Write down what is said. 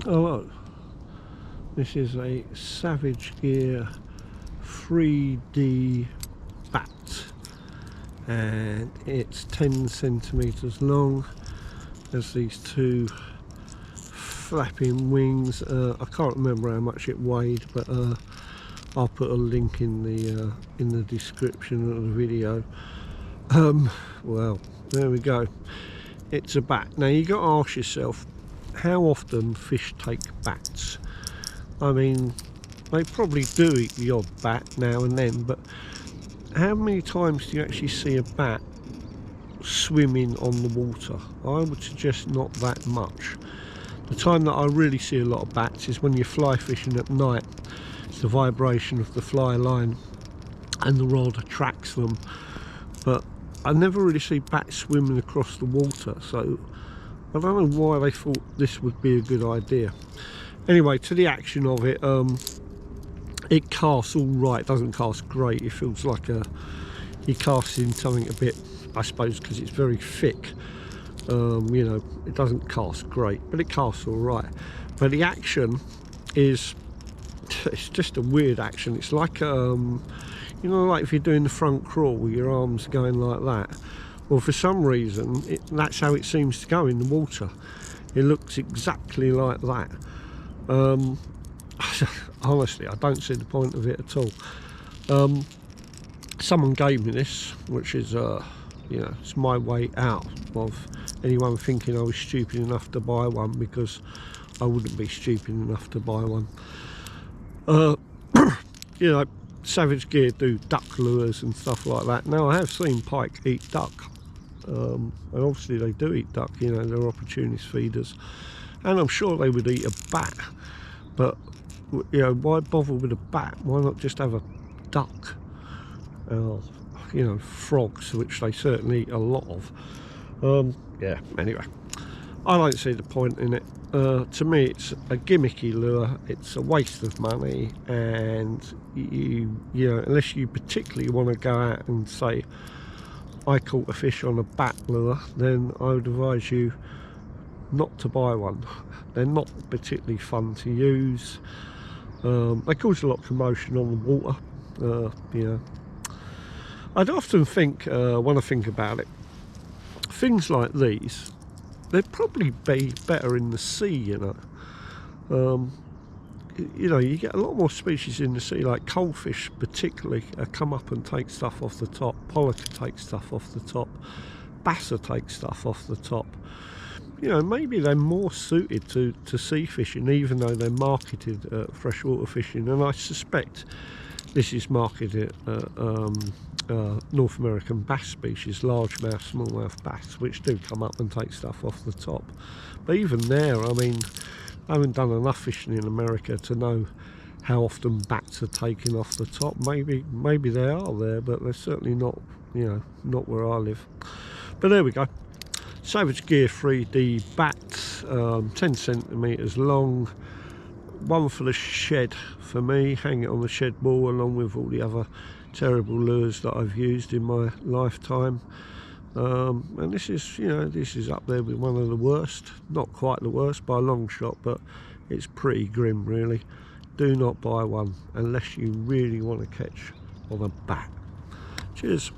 Hello, this is a Savage Gear 3D bat and it's 10 centimeters long. There's these two flapping wings. I can't remember how much it weighed, but I'll put a link in the description of the video. Well, there we go. It's a bat. Now you got to ask yourself, how often fish take bats? I mean, they probably do eat the odd bat now and then, but how many times do you actually see a bat swimming on the water? I would suggest not that much. The time that I really see a lot of bats is when you're fly fishing at night. It's the vibration of the fly line and the rod attracts them, but I never really see bats swimming across the water, so I don't know why they thought this would be a good idea. Anyway, to the action of it, it casts all right. It doesn't cast great. It feels like you're casting something a bit, I suppose, because it's very thick. You know, it doesn't cast great, but it casts all right. But the action is, it's just a weird action. It's like, you know, like if you're doing the front crawl with your arms going like that. Well, for some reason, that's how it seems to go in the water. It looks exactly like that. Honestly, I don't see the point of it at all. Someone gave me this, which is, you know, it's my way out of anyone thinking I was stupid enough to buy one, because I wouldn't be stupid enough to buy one. You know, Savage Gear do duck lures and stuff like that. Now, I have seen pike eat duck. And obviously they do eat duck, you know, they're opportunist feeders, and I'm sure they would eat a bat, but you know, why bother with a bat? Why not just have a duck? You know, frogs, which they certainly eat a lot of. Yeah, anyway, I don't see the point in it. To me, it's a gimmicky lure. It's a waste of money, and you know, unless you particularly want to go out and say, I caught a fish on a bat lure, then I would advise you not to buy one. They're not particularly fun to use. They cause a lot of commotion on the water. You know, I'd often think, when I think about it, things like these, they'd probably be better in the sea, you know. You know, you get a lot more species in the sea, like coalfish particularly, come up and take stuff off the top. Pollock take stuff off the top. Bass take stuff off the top. You know, maybe they're more suited to sea fishing, even though they're marketed at freshwater fishing. And I suspect this is marketed at North American bass species, largemouth, smallmouth bass, which do come up and take stuff off the top. But even there, I mean, I haven't done enough fishing in America to know how often bats are taken off the top. Maybe they are there, but they're certainly not, you know, not where I live. But there we go. Savage Gear 3D bat, 10 centimeters long. One for the shed for me, hang it on the shed wall along with all the other terrible lures that I've used in my lifetime. And this is, you know, this is up there with one of the worst. Not quite the worst by a long shot, but it's pretty grim really. Do not buy one unless you really want to catch on a bat. Cheers.